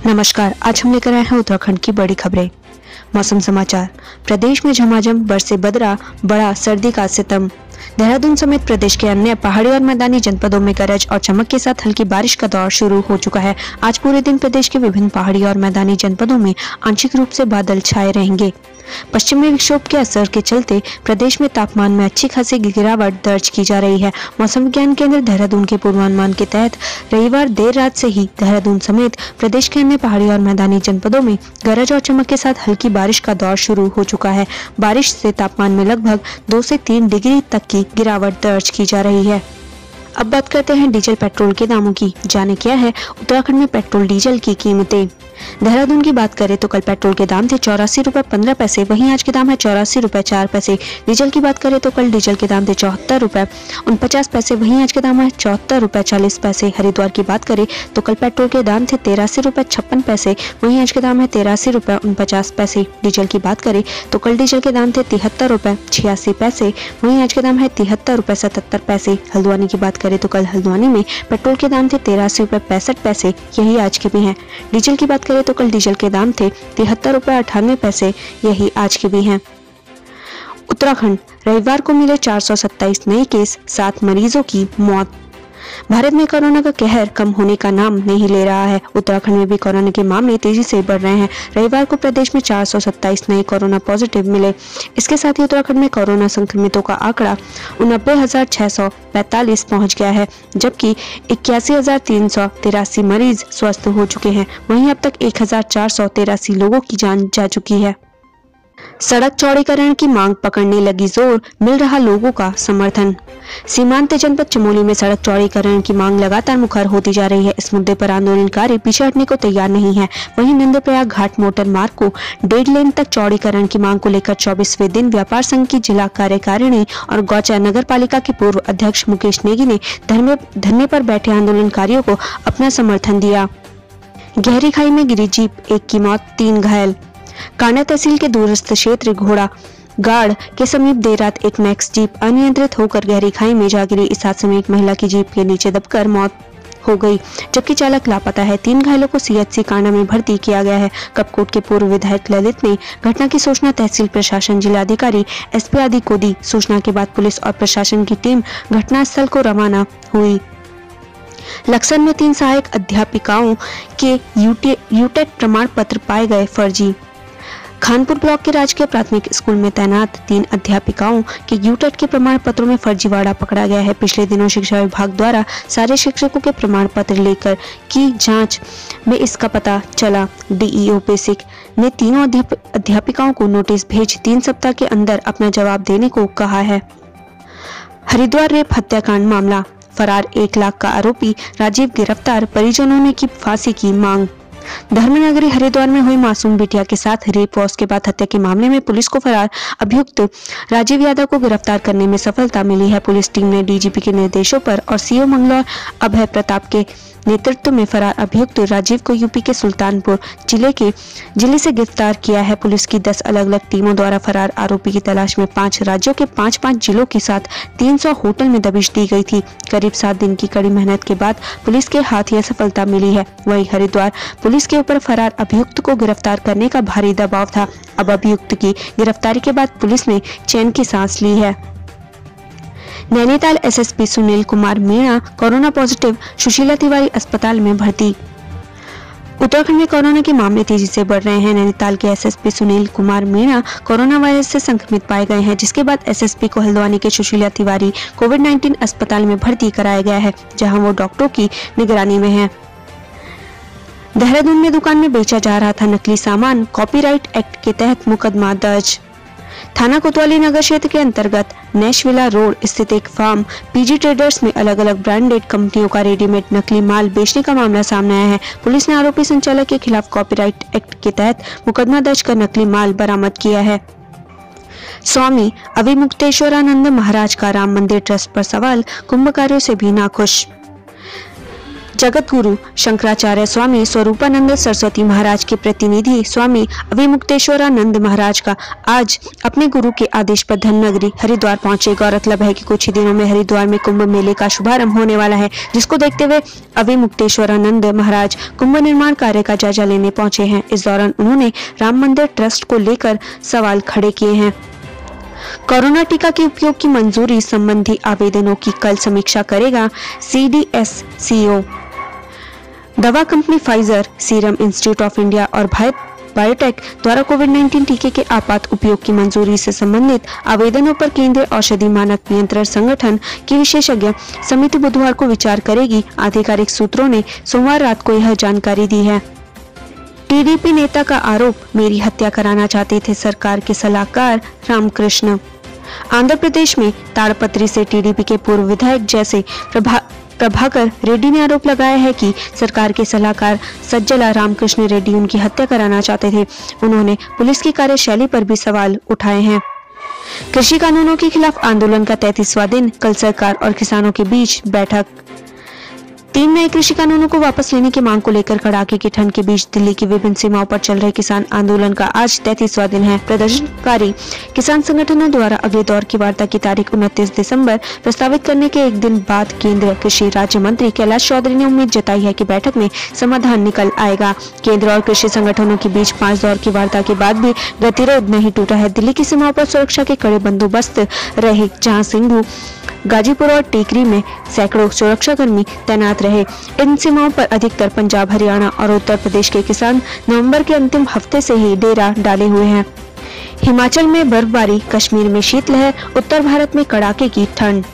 नमस्कार, आज हम लेकर आए हैं उत्तराखंड की बड़ी खबरें। मौसम समाचार। प्रदेश में झमाझम बरसे बदरा, बड़ा सर्दी का सितम। देहरादून समेत प्रदेश के अन्य पहाड़ी और मैदानी जनपदों में गरज और चमक के साथ हल्की बारिश का दौर शुरू हो चुका है। आज पूरे दिन प्रदेश के विभिन्न पहाड़ी और मैदानी जनपदों में आंशिक रूप से बादल छाए रहेंगे। पश्चिमी विक्षोभ के असर के चलते प्रदेश में तापमान में अच्छी खासी गिरावट दर्ज की जा रही है। मौसम विज्ञान केंद्र देहरादून के पूर्वानुमान के तहत रविवार देर रात से ही देहरादून समेत प्रदेश के अन्य पहाड़ी और मैदानी जनपदों में गरज और चमक के साथ हल्की बारिश का दौर शुरू हो चुका है। बारिश से तापमान में लगभग 2 से 3 डिग्री तक की गिरावट दर्ज की जा रही है। अब बात करते हैं डीजल पेट्रोल के दामों की। जाने क्या है उत्तराखंड में पेट्रोल डीजल की कीमतें। देहरादून की बात करें तो कल पेट्रोल के दाम थे 84 रुपए 15 पैसे, वहीं आज के दाम है 84 रुपए 4 पैसे। डीजल की बात करें तो कल डीजल के दाम थे 74 रुपए 49 पैसे, वहीं आज के दाम है 74 रुपए 40 पैसे। हरिद्वार की बात करें तो कल पेट्रोल के दाम थे 83 रुपए 56 पैसे, वहीं आज के दाम है 83 रुपए 49 पैसे। डीजल की बात करें तो कल डीजल के दाम थे 73 रुपए 86 पैसे, वहीं आज के दाम है 73 रुपए 77 पैसे। हल्द्वानी की बात करें तो कल हल्द्वानी में पेट्रोल के दाम थे 83 रुपए 65 पैसे, यही आज के भी हैं। डीजल की बात करें तो कल डीजल के दाम थे 73 रुपए 98 पैसे, यही आज के भी हैं। उत्तराखंड, रविवार को मिले 427 नए केस, 7 मरीजों की मौत। भारत में कोरोना का कहर कम होने का नाम नहीं ले रहा है। उत्तराखंड में भी कोरोना के मामले तेजी से बढ़ रहे हैं। रविवार को प्रदेश में 427 नए कोरोना पॉजिटिव मिले। इसके साथ ही उत्तराखंड में कोरोना संक्रमितों का आंकड़ा 89,645 पहुंच गया है, जबकि 81,383 मरीज स्वस्थ हो चुके हैं। वहीं अब तक 1,483 लोगों की जान जा चुकी है। सड़क चौड़ीकरण की मांग पकड़ने लगी जोर, मिल रहा लोगों का समर्थन। सीमांत जनपद चमोली में सड़क चौड़ीकरण की मांग लगातार मुखर होती जा रही है। इस मुद्दे पर आंदोलनकारी पीछे हटने को तैयार नहीं है। वहीं नंदप्रयाग घाट मोटर मार्ग को 1.5 लेन तक चौड़ीकरण की मांग को लेकर 24वें दिन व्यापार संघ की जिला कार्यकारिणी और गौचा नगर पालिका के पूर्व अध्यक्ष मुकेश नेगी ने धरने पर बैठे आंदोलनकारियों को अपना समर्थन दिया। गहरी खाई में गिरी जीप, 1 की मौत 3 घायल। कांडा तहसील के दूरस्थ क्षेत्र घोड़ा गाड़ के समीप देर रात एक मैक्स जीप अनियंत्रित होकर गहरी खाई में जा गिरी। इस हादसे में एक महिला की जीप के नीचे दबकर मौत हो गई, जबकि चालक लापता है। 3 घायलों को सीएचसी कांडा में भर्ती किया गया है। कपकोट के पूर्व विधायक ललित ने घटना की सूचना तहसील प्रशासन, जिलाधिकारी, एसपी आदि को दी। सूचना के बाद पुलिस और प्रशासन की टीम घटनास्थल को रवाना हुई। लक्सर में 3 सहायक अध्यापिकाओं के यूटेट प्रमाण पत्र पाए गए फर्जी। खानपुर ब्लॉक के राजकीय प्राथमिक स्कूल में तैनात 3 अध्यापिकाओं के यूटेट के प्रमाण पत्रों में फर्जीवाड़ा पकड़ा गया है। पिछले दिनों शिक्षा विभाग द्वारा सारे शिक्षकों के प्रमाण पत्र लेकर की जांच में इसका पता चला। डीईओ बेसिक ने तीनों अध्यापिकाओं को नोटिस भेज 3 सप्ताह के अंदर अपना जवाब देने को कहा है। हरिद्वार रेप हत्याकांड मामला, फरार 1 लाख का आरोपी राजीव गिरफ्तार, परिजनों ने की फांसी की मांग। धर्मनगरी हरिद्वार में हुई मासूम बिटिया के साथ रेप व उसके बाद हत्या के मामले में पुलिस को फरार अभियुक्त राजीव यादव को गिरफ्तार करने में सफलता मिली है। पुलिस टीम ने डीजीपी के निर्देशों पर और सीओ मंगलौर अभय प्रताप के नेतृत्व में फरार अभियुक्त राजीव को यूपी के सुल्तानपुर जिले से गिरफ्तार किया है। पुलिस की 10 अलग अलग टीमों द्वारा फरार आरोपी की तलाश में 5 राज्यों के 5-5 जिलों के साथ 300 होटल में दबिश दी गई थी। करीब 7 दिन की कड़ी मेहनत के बाद पुलिस के हाथ यह सफलता मिली है। वहीं हरिद्वार पुलिस के ऊपर फरार अभियुक्त को गिरफ्तार करने का भारी दबाव था। अब अभियुक्त की गिरफ्तारी के बाद पुलिस ने चैन की सांस ली है। Nainital SSP Sunil Kumar Meena corona positive, Sushila Tiwari अस्पताल में भर्ती। उत्तराखंड में कोरोना के मामले तेजी से बढ़ रहे हैं। नैनीताल के SSP Sunil Kumar Meena corona virus से संक्रमित पाए गए हैं, जिसके बाद एसएसपी को हल्द्वानी के सुशीला तिवारी कोविड-19 अस्पताल में भर्ती कराया गया है, जहां वो डॉक्टरों की निगरानी में है। देहरादून में दुकान में बेचा जा रहा था नकली सामान, कॉपीराइट एक्ट के तहत मुकदमा दर्ज। थाना कोतवाली नगर क्षेत्र के अंतर्गत नेशविला रोड स्थित एक फार्म पीजी ट्रेडर्स में अलग अलग ब्रांडेड कंपनियों का रेडीमेड नकली माल बेचने का मामला सामने आया है। पुलिस ने आरोपी संचालक के खिलाफ कॉपीराइट एक्ट के तहत मुकदमा दर्ज कर नकली माल बरामद किया है। स्वामी अविमुक्तेश्वरानंद महाराज का राम मंदिर ट्रस्ट पर सवाल, कुंभ कार्यों से भी नाखुश। जगत गुरु शंकराचार्य स्वामी स्वरूपानंद सरस्वती महाराज के प्रतिनिधि स्वामी अभिमुक्तेश्वरानंद महाराज का आज अपने गुरु के आदेश पर धन नगरी हरिद्वार पहुंचे। गौरतलब है कि कुछ ही दिनों में हरिद्वार में कुंभ मेले का शुभारंभ होने वाला है, जिसको देखते हुए अभिमुक्तेश्वरानंद महाराज कुंभ निर्माण कार्य का जायजा लेने पहुंचे हैं। इस दौरान उन्होंने राम मंदिर ट्रस्ट को लेकर सवाल खड़े किए हैं। कोरोना टीका के उपयोग की मंजूरी संबंधी आवेदनों की कल समीक्षा करेगा CDSCO। दवा company Pfizer, serum institute of India और भारत बायोटेक द्वारा कोविड-19 टीके के आपात उपयोग की मंजूरी से संबंधित आवेदनों पर केंद्रीय औषधि मानक नियंत्रण संगठन की विशेषज्ञ समिति बुधवार को विचार करेगी। आधिकारिक सूत्रों ने सोमवार रात को यह जानकारी दी है। टीडीपी नेता का आरोप, मेरी हत्या कराना चाहते थे सरकार के सलाहकार रामकृष्ण। आंध्र प्रदेश में ताड़पत्री से टीडीपी के पूर्व विधायक जैसे प्रभाकर रेड्डी ने आरोप लगाया है कि सरकार के सलाहकार सज्जला रामकृष्ण रेड्डी उनकी हत्या कराना चाहते थे। उन्होंने पुलिस की कार्यशैली पर भी सवाल उठाए हैं। कृषि कानूनों के खिलाफ आंदोलन का 33वां दिन, कल सरकार और किसानों के बीच बैठक। 3 नए कृषि कानूनों को वापस लेने की मांग को लेकर कड़ाके की ठंड के बीच दिल्ली की विभिन्न सीमाओं पर चल रहे किसान आंदोलन का आज 33वां दिन है। प्रदर्शनकारी किसान संगठनों द्वारा अगले दौर की वार्ता की तारीख 29 दिसंबर प्रस्तावित करने के एक दिन बाद केंद्रीय कृषि राज्य मंत्री कैलाश चौधरी ने उम्मीद जताई है कि बैठक में समाधान निकल आएगा। केंद्र और कृषि संगठनों के बीच 5 दौर की वार्ता के बाद भी गतिरोध नहीं टूटा है। दिल्ली की सीमाओं पर सुरक्षा के कड़े बंदोबस्त रहे, जहाँ सिंघू, गाजीपुर और टीकरी में सैकड़ों सुरक्षाकर्मी तैनात रहे। इन सीमाओं पर अधिकतर पंजाब, हरियाणा और उत्तर प्रदेश के किसान नवंबर के अंतिम हफ्ते से ही डेरा डाले हुए हैं। हिमाचल में बर्फबारी, कश्मीर में शीतलहर, उत्तर भारत में कड़ाके की ठंड।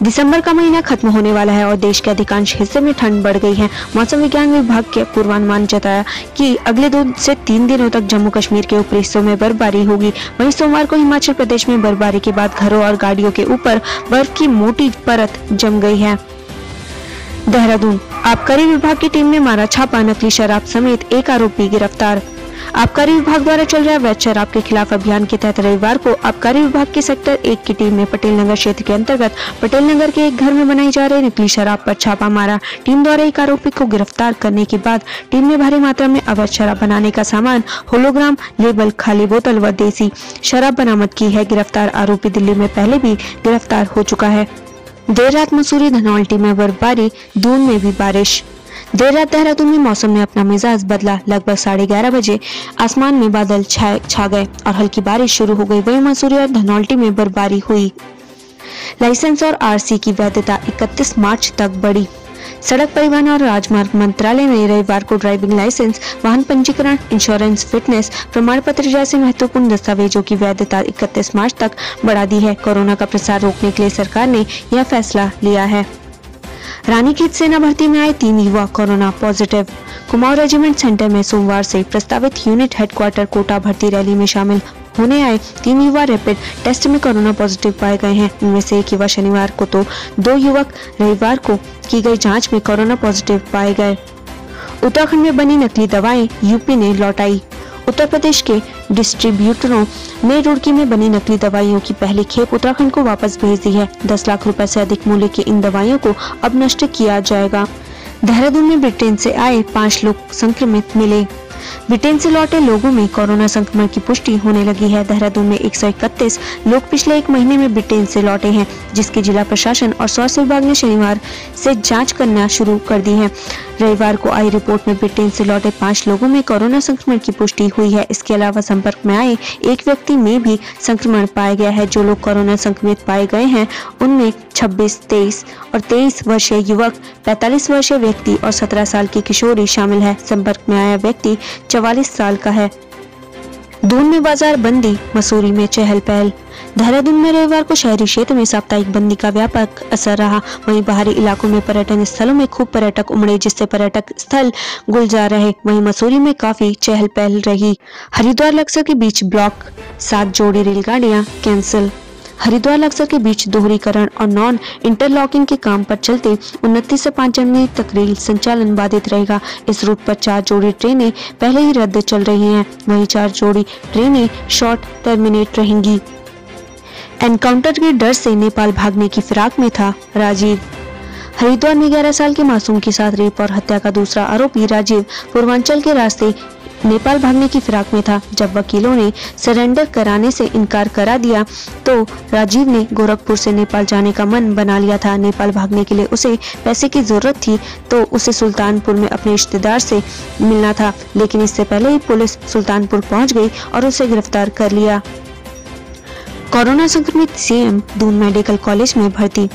दिसंबर का महीना खत्म होने वाला है और देश के अधिकांश हिस्से में ठंड बढ़ गई है। मौसम विज्ञान विभाग के पूर्वानुमान जताया कि अगले 2 से 3 दिनों तक जम्मू कश्मीर के ऊपरी हिस्सों में बर्फबारी होगी। वहीं सोमवार को हिमाचल प्रदेश में बर्फबारी के बाद घरों और गाड़ियों के ऊपर बर्फ की मोटी परत जम गई है। देहरादून, आबकारी विभाग की टीम ने मारा छापा, नकली शराब समेत एक आरोपी गिरफ्तार। आबकारी विभाग द्वारा चल रहे अवैध शराब के खिलाफ अभियान के तहत रविवार को आबकारी विभाग के सेक्टर 1 की टीम ने पटेल नगर क्षेत्र के अंतर्गत पटेल नगर के एक घर में बनाई जा रही नकली शराब पर छापा मारा। टीम द्वारा एक आरोपी को गिरफ्तार करने के बाद टीम ने भारी मात्रा में अवैध शराब बनाने का सामान, होलोग्राम लेबल, खाली बोतल व देसी शराब बरामद की है। गिरफ्तार आरोपी दिल्ली में पहले भी गिरफ्तार हो चुका है। देर रात मसूरी, धनौल्टी में बर्फबारी, दून में भी बारिश। देर रात देहरादून में मौसम ने अपना मिजाज बदला। लगभग 11:30 बजे आसमान में बादल छा गए और हल्की बारिश शुरू हो गई। वहीं मसूरी और धनौल्टी में बर्फबारी हुई। लाइसेंस और आरसी की वैधता 31 मार्च तक बढ़ी। सड़क परिवहन और राजमार्ग मंत्रालय ने रविवार को ड्राइविंग लाइसेंस, वाहन पंजीकरण, इंश्योरेंस, फिटनेस प्रमाण पत्र जैसे महत्वपूर्ण दस्तावेजों की वैधता 31 मार्च तक बढ़ा दी है। कोरोना का प्रसार रोकने के लिए सरकार ने यह फैसला लिया है। रानीखेत सेना भर्ती में आए 3 युवा corona positive. Kumaon regiment centre में सोमवार से प्रस्तावित यूनिट हेडक्वार्टर कोटा भर्ती रैली में शामिल होने आए 3 युवा रैपिड टेस्ट में कोरोना पॉजिटिव पाए गए हैं। इनमें से एक युवा शनिवार को तो 2 युवक रविवार को की गई जांच में कोरोना पॉजिटिव पाए गए। उत्तराखंड में बनी नकली दवाएं यूपी ने लौटाई। उत्तर प्रदेश के डिस्ट्रीब्यूटरों ने रुड़की में बनी नकली दवाइयों की पहली खेप उत्तराखंड को वापस भेज दी है। 10 लाख रुपए से अधिक मूल्य की इन दवाइयों को अब नष्ट किया जाएगा। देहरादून में ब्रिटेन से आए 5 लोग संक्रमित मिले। ब्रिटेन से लौटे लोगों में कोरोना संक्रमण की पुष्टि होने लगी है। देहरादून में 131 लोग पिछले 1 महीने में ब्रिटेन से लौटे हैं, जिसकी जिला प्रशासन और स्वास्थ्य विभाग ने शनिवार से जांच करना शुरू कर दी है। रविवार को आई रिपोर्ट में ब्रिटेन से लौटे 5 लोगों में कोरोना संक्रमण की पुष्टि हुई है। इसके अलावा संपर्क में आए एक व्यक्ति में भी संक्रमण पाया गया है। जो लोग कोरोना संक्रमित पाए गए हैं उनमें 26, 23 और 23 वर्षीय युवक, 45 वर्षीय व्यक्ति और 17 साल की किशोरी शामिल है। संपर्क में आया व्यक्ति 44 साल का है। दून में बाजार बंदी, मसूरी में चहल पहल। देहरादून में रविवार को शहरी क्षेत्र में साप्ताहिक बंदी का व्यापक असर रहा। वहीं बाहरी इलाकों में पर्यटन स्थलों में खूब पर्यटक उमड़े, जिससे पर्यटक स्थल गुलजार रहे। वहीं मसूरी में काफी चहल पहल रही। हरिद्वार लक्सर के बीच ब्लॉक 7 जोड़ी रेलगाड़ियां कैंसिल। हरिद्वार लक्सर के बीच दोहरीकरण और नॉन इंटरलॉकिंग के काम पर चलते 29 से 5 जनवरी तक रेल संचालन बाधित रहेगा। इस रूट पर 4 जोड़ी ट्रेनें पहले ही रद्द चल रही हैं। वहीं 4 जोड़ी ट्रेनें शॉर्ट टर्मिनेट रहेंगी। एनकाउंटर के डर से नेपाल भागने की फिराक में था राजीव। हरिद्वार में 11 साल के मासूम के साथ रेप और हत्या का दूसरा आरोपी राजीव पूर्वांचल के रास्ते नेपाल भागने की फिराक में था। जब वकीलों ने सरेंडर कराने से इनकार करा दिया तो राजीव ने गोरखपुर से नेपाल जाने का मन बना लिया था। नेपाल भागने के लिए उसे पैसे की जरूरत थी तो उसे सुल्तानपुर में अपने रिश्तेदार से मिलना था, लेकिन इससे पहले ही पुलिस सुल्तानपुर पहुंच गई और उसे गिरफ्तार कर लिया। कोरोना संक्रमित सीएम दून मेडिकल कॉलेज में भर्ती।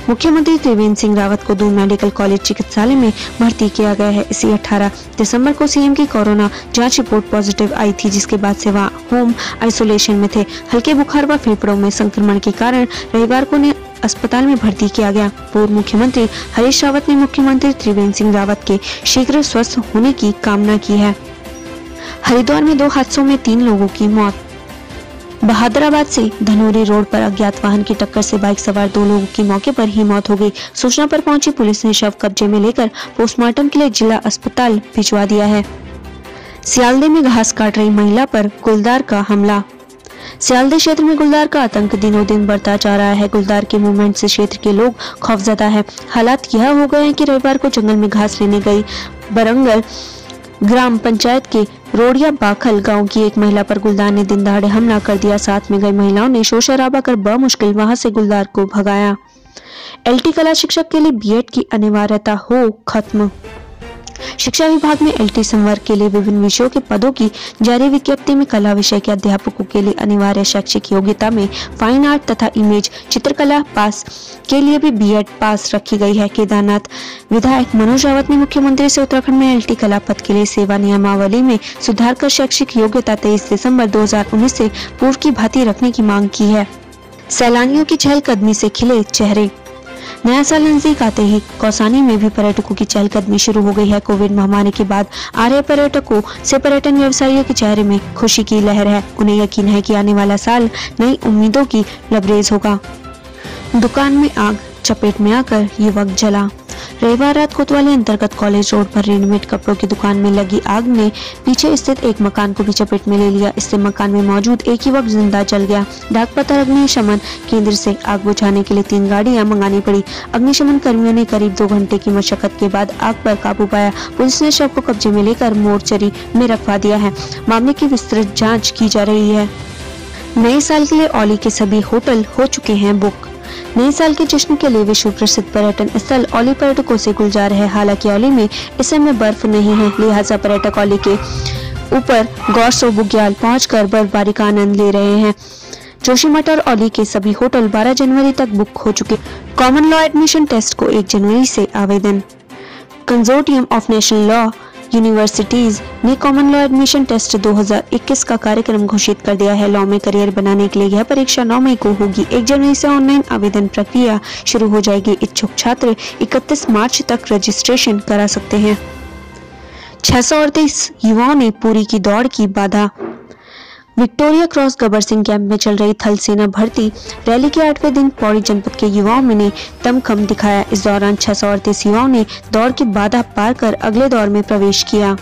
मुख्यमंत्री त्रिवेंद्र सिंह रावत को दून मेडिकल कॉलेज चिकित्सालय में भर्ती किया गया है। इसी 18 दिसंबर को सीएम की कोरोना जांच रिपोर्ट पॉजिटिव आई थी, जिसके बाद से वह होम आइसोलेशन में थे। हल्के बुखार व फेफड़ों में संक्रमण के कारण रविवार को उन्हें अस्पताल में भर्ती किया गया। पूर्व मुख्यमंत्री हरीश रावत ने मुख्यमंत्री त्रिवेंद्र सिंह रावत के शीघ्र स्वस्थ होने की कामना की है। हरिद्वार में 2 हादसों में 3 लोगों की मौत। बहादुराबाद से धनोरी रोड पर अज्ञात वाहन की टक्कर से बाइक सवार 2 लोगों की मौके पर ही मौत हो गई। सूचना पर पहुंची पुलिस ने शव कब्जे में लेकर पोस्टमार्टम के लिए जिला अस्पताल भिजवा दिया है। सियालदे में घास काट रही महिला पर गुलदार का हमला। सियालदे क्षेत्र में गुलदार का आतंक दिनों दिन बढ़ता जा रहा है। गुलदार के मूवमेंट से क्षेत्र के लोग खौफजदा है। हालात यह हो गए हैं कि रविवार को जंगल में घास लेने गई बरंगल ग्राम पंचायत के रोडिया बाखल गांव की एक महिला पर गुलदार ने दिन दहाड़े हमला कर दिया। साथ में गई महिलाओं ने शोर शराबा कर बमुश्किल वहां से गुलदार को भगाया। एलटी कला शिक्षक के लिए बीएड की अनिवार्यता हो खत्म। शिक्षा विभाग में एलटी संवर्ग के लिए विभिन्न विषयों के पदों की जारी विज्ञप्ति में कला विषय के अध्यापकों के लिए अनिवार्य शैक्षिक योग्यता में फाइन आर्ट तथा इमेज चित्रकला पास के लिए भी बीएड पास रखी गई है। केदारनाथ विधायक मनोज रावत ने मुख्यमंत्री से उत्तराखंड में एलटी कला पद के लिए सेवा नियमावली में सुधार कर शैक्षिक योग्यता 23 दिसंबर 2019 से पूर्व की भांति रखने की मांग की है। सैलानियों की चहलकदमी से खिले चेहरे। नया साल नजदीक आते ही कौसानी में भी पर्यटकों की चहलकदमी शुरू हो गई है। कोविड महामारी के बाद आ रहे पर्यटकों से पर्यटन व्यवसायियों के चेहरे में खुशी की लहर है। उन्हें यकीन है कि आने वाला साल नई उम्मीदों की लबरेज होगा। दुकान में आग, चपेट में आकर युवक जला। रविवार रात कोतवाली अंतर्गत कॉलेज रोड पर रेडीमेड कपड़ों की दुकान में लगी आग ने पीछे स्थित एक मकान को भी चपेट में ले लिया। इससे मकान में मौजूद एक युवक जिंदा जल गया। डाकपतर अग्निशमन केंद्र से आग बुझाने के लिए 3 गाड़ियां मंगानी पड़ी। अग्निशमन कर्मियों ने करीब 2 घंटे की मशक्कत के बाद आग पर काबू पाया। पुलिस ने शव को कब्जे में लेकर मोर्चरी में रखवा दिया है। मामले की विस्तृत जाँच की जा रही है। नए साल के लिए औली के सभी होटल हो चुके हैं बुक। नए साल के जश्न के लिए विश्व प्रसिद्ध पर्यटन स्थल औली पर्यटकों से गुलजार है। हालांकि औली में इस समय बर्फ नहीं है, लिहाजा पर्यटक औली के ऊपर गौरसो बुग्याल पहुंचकर बर्फबारी का आनंद ले रहे हैं। जोशीमठ और औली के सभी होटल 12 जनवरी तक बुक हो चुके। कॉमन लॉ एडमिशन टेस्ट को 1 जनवरी से आवेदन। Consortium of national law universities ने कॉमन लॉ एडमिशन टेस्ट 2021 का कार्यक्रम घोषित कर दिया है। लॉ में करियर बनाने के लिए यह परीक्षा 9 मई को होगी। 1 जनवरी से ऑनलाइन आवेदन प्रक्रिया शुरू हो जाएगी। इच्छुक छात्र 31 मार्च तक रजिस्ट्रेशन करा सकते हैं। 638 युवाओं ने पूरी की दौड़ की बाधा। विक्टोरिया क्रॉस गबर सिंह कैंप में चल रही थल सेना भर्ती रैली के 8वें दिन पौड़ी जनपद के युवाओं ने दमखम दिखाया। इस दौरान 638 युवाओं ने दौड़ की बाधा पार कर अगले दौर में प्रवेश किया।